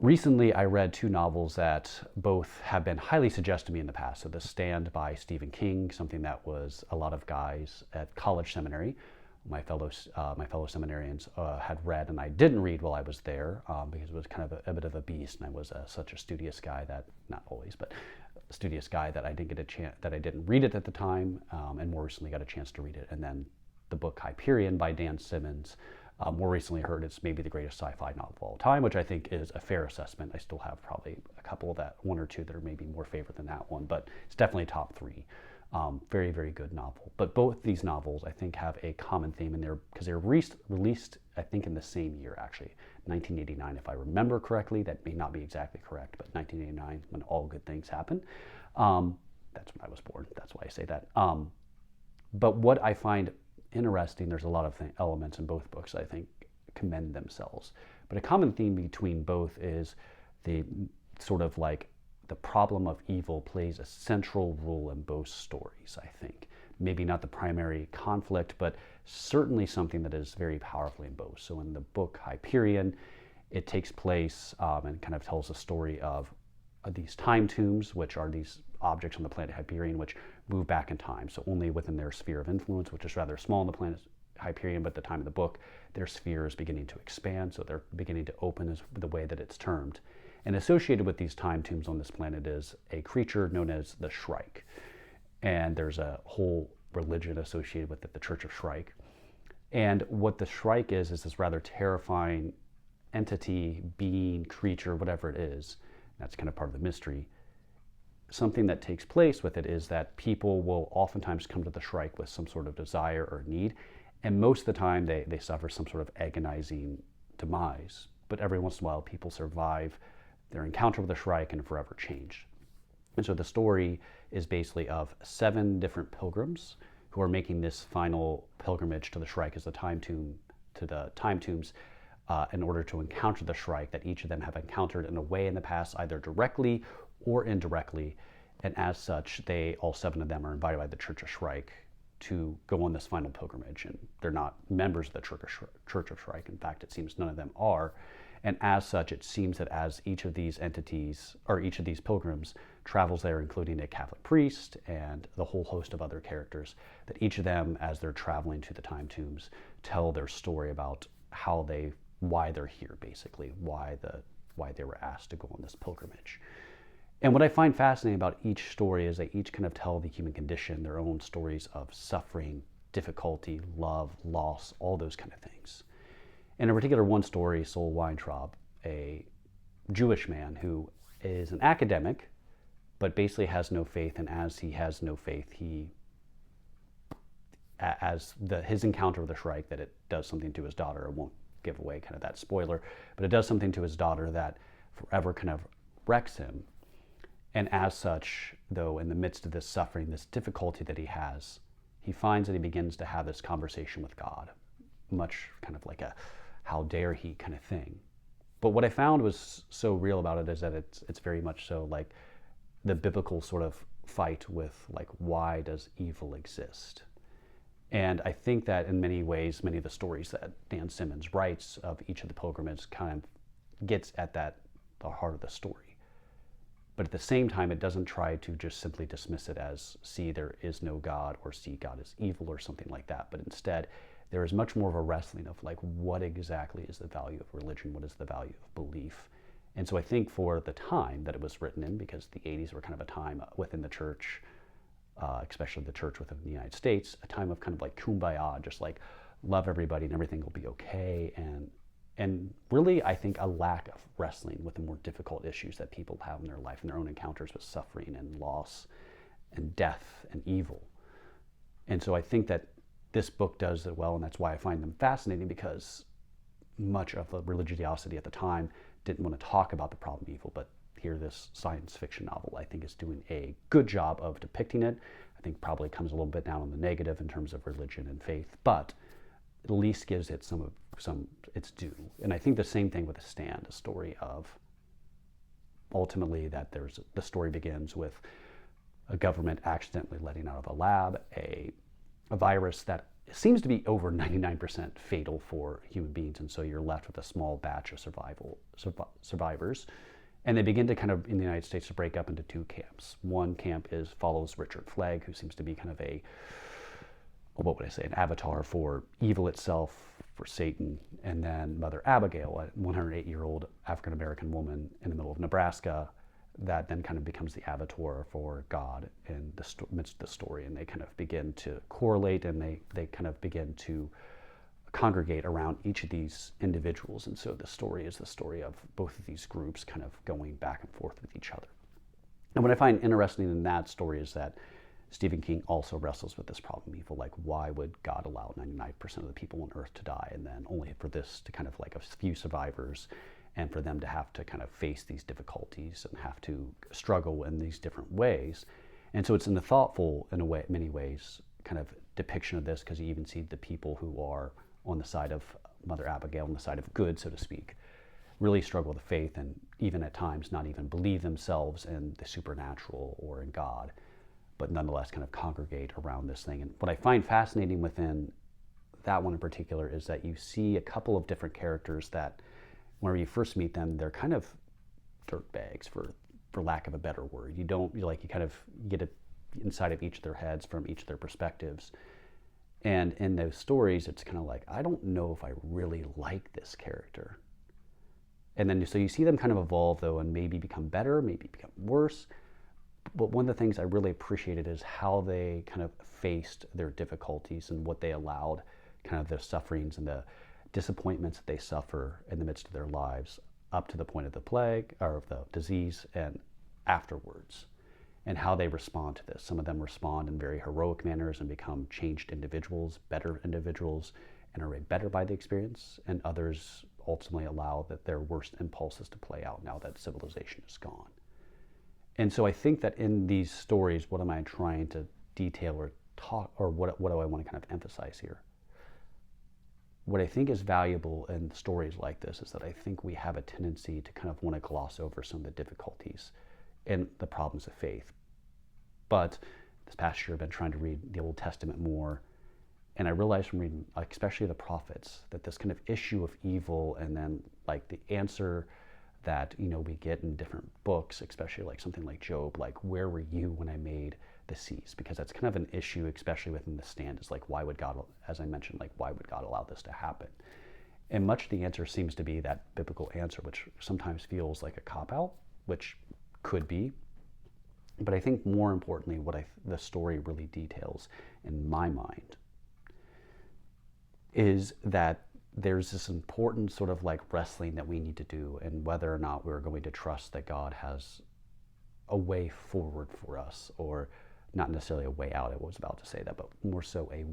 Recently, I read two novels that both have been highly suggested to me in the past. So, The Stand by Stephen King, something that was a lot of guys at college seminary, my fellow seminarians had read, and I didn't read while I was there because it was kind of a bit of a beast, and I was such a studious guy that, not always, but a studious guy that I didn't get a chance, that I didn't read it at the time, and more recently got a chance to read it. And then the book Hyperion by Dan Simmons. More recently heard it's maybe the greatest sci-fi novel of all time, which I think is a fair assessment. I still have probably a couple of that, one or two that are maybe more favorite than that one, but it's definitely top three. Very, very good novel. But both these novels, I think, have a common theme in there because they were released, I think, in the same year, actually, 1989, if I remember correctly. That may not be exactly correct, but 1989, when all good things happen. That's when I was born. That's why I say that. But what I find interesting, there's a lot of elements in both books I think commend themselves. But a common theme between both is the sort of like the problem of evil plays a central role in both stories, I think. Maybe not the primary conflict, but certainly something that is very powerful in both. So in the book Hyperion, it takes place and kind of tells the story of these time tombs, which are these objects on the planet Hyperion, which move back in time. So only within their sphere of influence, which is rather small on the planet Hyperion, but at the time of the book, their sphere is beginning to expand. So they're beginning to open, is the way that it's termed. And associated with these time tombs on this planet is a creature known as the Shrike. And there's a whole religion associated with it, the Church of Shrike. And what the Shrike is this rather terrifying entity, being, creature, whatever it is. That's kind of part of the mystery. Something that takes place with it is that people will oftentimes come to the Shrike with some sort of desire or need, and most of the time they suffer some sort of agonizing demise. But every once in a while, people survive their encounter with the Shrike and forever change. And so the story is basically of 7 different pilgrims who are making this final pilgrimage to the Shrike as the time tombs, in order to encounter the Shrike that each of them have encountered in a way in the past, either directly or indirectly. And as such, all 7 of them are invited by the Church of Shrike to go on this final pilgrimage. And they're not members of the Church of Shrike. In fact, it seems none of them are. And as such, it seems that as each of these entities, or each of these pilgrims, travels there, including a Catholic priest and the whole host of other characters, that each of them, as they're traveling to the time tombs, tell their story about why they're here, basically, why they were asked to go on this pilgrimage. And what I find fascinating about each story is they each kind of tell the human condition, their own stories of suffering, difficulty, love, loss, all those kind of things. And in particular, one story, Sol Weintraub, a Jewish man who is an academic, but basically has no faith. And as he has no faith, his encounter with the Shrike, that it does something to his daughter. I won't give away kind of that spoiler, but it does something to his daughter that forever kind of wrecks him. And as such, though, in the midst of this suffering, this difficulty that he has, he finds that he begins to have this conversation with God, much kind of like a how dare he kind of thing. But what I found was so real about it is that it's very much so like the biblical sort of fight with like, why does evil exist? And I think that in many ways, many of the stories that Dan Simmons writes of each of the pilgrims kind of gets at the heart of the story. But at the same time, it doesn't try to just simply dismiss it as, see, there is no God, or see, God is evil, or something like that. But instead, there is much more of a wrestling of like, what exactly is the value of religion? What is the value of belief? And so I think for the time that it was written in, because the 80s were kind of a time within the church, especially the church within the United States, a time of kind of like kumbaya, just like love everybody and everything will be okay. And really, I think a lack of wrestling with the more difficult issues that people have in their life and their own encounters with suffering and loss and death and evil. And so I think that this book does it well, and that's why I find them fascinating, because much of the religiosity at the time didn't want to talk about the problem of evil, but here this science fiction novel, I think, is doing a good job of depicting it. I think probably comes a little bit down on the negative in terms of religion and faith, but at least gives it some its due. And I think the same thing with The Stand, a story of ultimately that the story begins with a government accidentally letting out of a lab a virus that seems to be over 99% fatal for human beings, and so you're left with a small batch of survivors. And they begin to kind of, in the United States, to break up into two camps. One camp follows Richard Flagg, who seems to be kind of a, what would I say, an avatar for evil itself, for Satan. And then Mother Abigail, a 108-year-old African-American woman in the middle of Nebraska, that then kind of becomes the avatar for God in the midst of the story. And they kind of begin to correlate, and they kind of begin to congregate around each of these individuals. And so the story is the story of both of these groups kind of going back and forth with each other. And what I find interesting in that story is that Stephen King also wrestles with this problem evil. Like, why would God allow 99% of the people on earth to die, and then only for this to kind of like a few survivors, and for them to have to kind of face these difficulties and have to struggle in these different ways. And so it's in a thoughtful, in a way, many ways, kind of depiction of this, because you even see the people who are on the side of Mother Abigail, on the side of good, so to speak, really struggle with faith, and even at times not even believe themselves in the supernatural or in God, but nonetheless kind of congregate around this thing. And what I find fascinating within that one in particular is that you see a couple of different characters that, when you first meet them, they're kind of dirtbags, for lack of a better word. You kind of get it inside of each of their heads from each of their perspectives. And in those stories, it's kind of like, I don't know if I really like this character. And then so you see them kind of evolve, though, and maybe become better, maybe become worse. But one of the things I really appreciated is how they kind of faced their difficulties and what they allowed, kind of their sufferings and the disappointments that they suffer in the midst of their lives, up to the point of the plague or of the disease and afterwards, and how they respond to this. Some of them respond in very heroic manners and become changed individuals, better individuals, and are made better by the experience. And others ultimately allow that their worst impulses to play out now that civilization is gone. And so I think that in these stories, what am I trying to detail or talk, or what do I want to kind of emphasize here? What I think is valuable in stories like this is that I think we have a tendency to kind of want to gloss over some of the difficulties and the problems of faith. But this past year I've been trying to read the Old Testament more, and I realized from reading, like, especially the prophets, that this kind of issue of evil, and then like the answer that, you know, we get in different books, especially like something like Job, like, where were you when I made the seas? Because that's kind of an issue, especially within the Stand, is like, why would God, as I mentioned, like, why would God allow this to happen? And much of the answer seems to be that biblical answer, which sometimes feels like a cop-out, which could be. But I think more importantly, what the story really details in my mind is that there's this important sort of like wrestling that we need to do, and whether or not we're going to trust that God has a way forward for us, or not necessarily a way out. I was about to say that, but more so a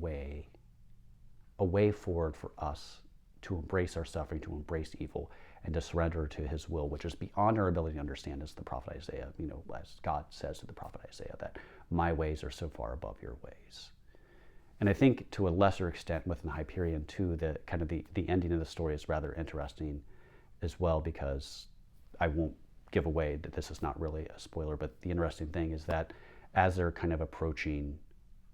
way forward for us to embrace our suffering, to embrace evil, and to surrender to his will, which is beyond our ability to understand, as the prophet Isaiah, you know, as God says to the prophet Isaiah, that my ways are so far above your ways. And I think to a lesser extent within Hyperion too, the kind of the ending of the story is rather interesting as well, because I won't give away that this is not really a spoiler, but the interesting thing is that as they're kind of approaching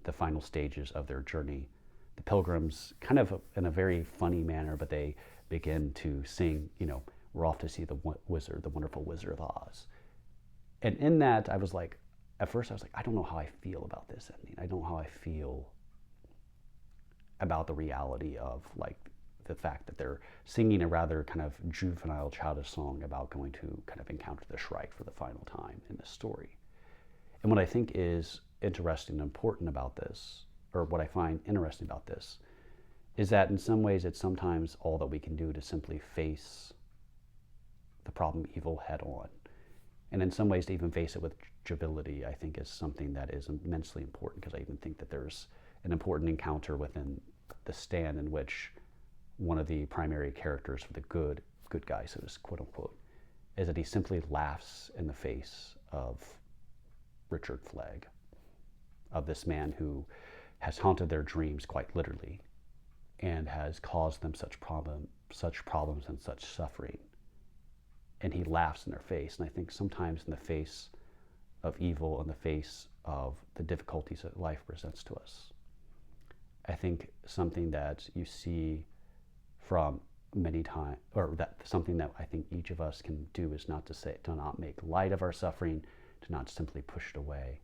the final stages of their journey, the pilgrims, kind of in a very funny manner, but they begin to sing, you know, we're off to see the wizard, the wonderful Wizard of Oz. And in that, I was like, at first I was like, I don't know how I feel about this ending. I don't know how I feel about the reality of like the fact that they're singing a rather kind of juvenile, childish song about going to kind of encounter the Shrike for the final time in this story. And what I think is interesting and important about this, or what I find interesting about this, is that in some ways it's sometimes all that we can do to simply face the problem evil head on. And in some ways to even face it with joviality, I think, is something that is immensely important, because I even think that there's an important encounter within the Stand in which one of the primary characters for the good guy, so to quote unquote, is that he simply laughs in the face of Richard Flagg, of this man who has haunted their dreams quite literally and has caused them such problems and such suffering. And he laughs in their face. And I think sometimes in the face of evil, in the face of the difficulties that life presents to us, I think something that you see from many times, or that something that I think each of us can do is not to not make light of our suffering, to not simply push it away,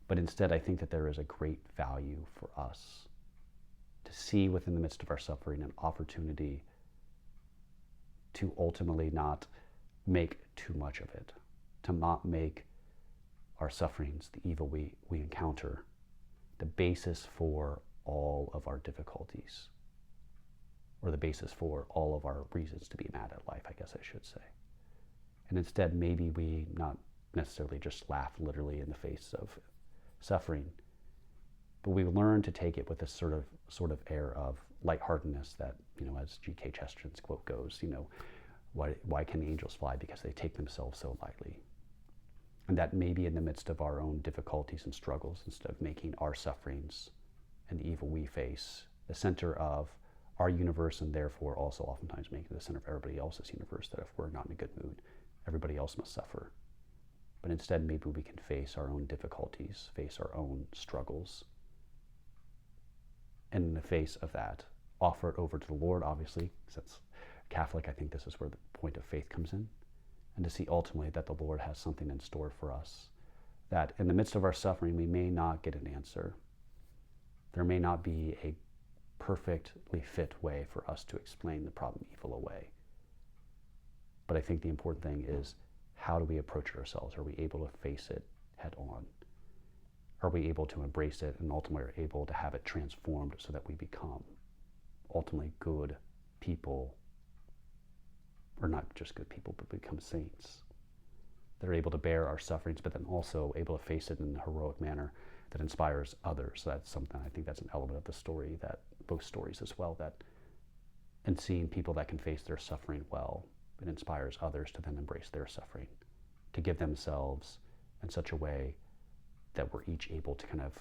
but instead I think that there is a great value for us to see within the midst of our suffering an opportunity to ultimately not make too much of it, to not make our sufferings, the evil we encounter, the basis for all of our difficulties, or the basis for all of our reasons to be mad at life, I guess I should say. And instead, maybe we not necessarily just laugh literally in the face of suffering, but we learn to take it with a sort of air of lightheartedness that, as G.K. Chesterton's quote goes, why can angels fly? Because they take themselves so lightly. And that maybe in the midst of our own difficulties and struggles, instead of making our sufferings and the evil we face the center of our universe, and therefore also oftentimes making it the center of everybody else's universe, that if we're not in a good mood, everybody else must suffer. But instead, maybe we can face our own difficulties, face our own struggles, and in the face of that, offer it over to the Lord, obviously, because that's Catholic. I think this is where the point of faith comes in, and to see ultimately that the Lord has something in store for us, that in the midst of our suffering, we may not get an answer. There may not be a perfectly fit way for us to explain the problem evil away. But I think the important thing is, how do we approach it ourselves? Are we able to face it head on? Are we able to embrace it, and ultimately are able to have it transformed so that we become ultimately good people, or not just good people, but become saints that are able to bear our sufferings, but then also able to face it in a heroic manner that inspires others. So that's something, I think that's an element of the story, that both stories as well, that in seeing people that can face their suffering well, it inspires others to then embrace their suffering, to give themselves in such a way that we're each able to kind of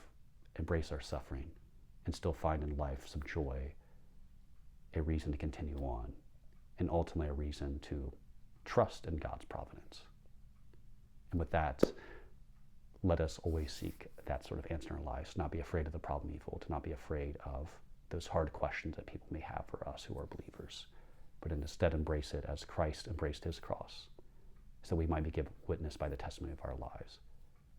embrace our suffering and still find in life some joy, a reason to continue on, and ultimately a reason to trust in God's providence. And with that, let us always seek that sort of answer in our lives, to not be afraid of the problem evil, to not be afraid of those hard questions that people may have for us who are believers, but instead embrace it as Christ embraced his cross, so we might be given witness by the testimony of our lives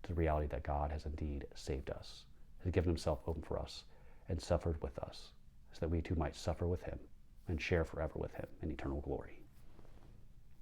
to the reality that God has indeed saved us, has given himself open for us, and suffered with us, so that we too might suffer with him and share forever with him in eternal glory.